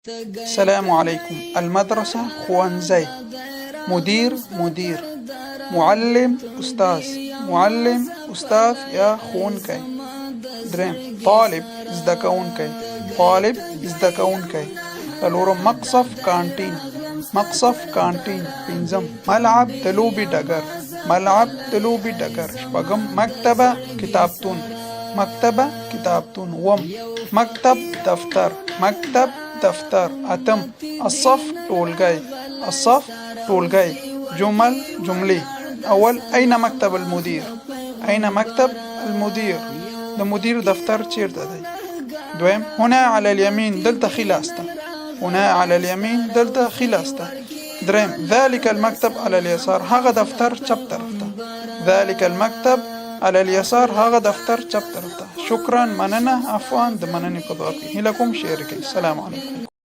السلام عليكم. المدرسة خوانزي، مدير مدير، معلم أستاذ، معلم أستاذ يا خونكي. درين طالب ازدكونكي، طالب ازدكونكي. تلورم مقصف كانتين، مقصف كانتين. بنزم ملعب تلوبي دقر، ملعب تلوبي دقر. شبقم مكتبة كتابتون، مكتبة كتابتون. وم مكتب دفتر، مكتب دفتر. أتم الصف طولجاي، الصف طولجاي. جمل جملي. أول أين مكتب المدير؟ أين مكتب المدير؟ المدير دفتر تشيرتا دي. دوام هنا على اليمين دلتا خلاستا، هنا على اليمين دلتا خلاستا. دريم ذلك المكتب على اليسار، هذا دفتر شابتر. ذلك المكتب على اليسار، هذا دفتر شابتر. شكرا مننا عفوا دمنني قضاكي لكم شيركي. السلام عليكم.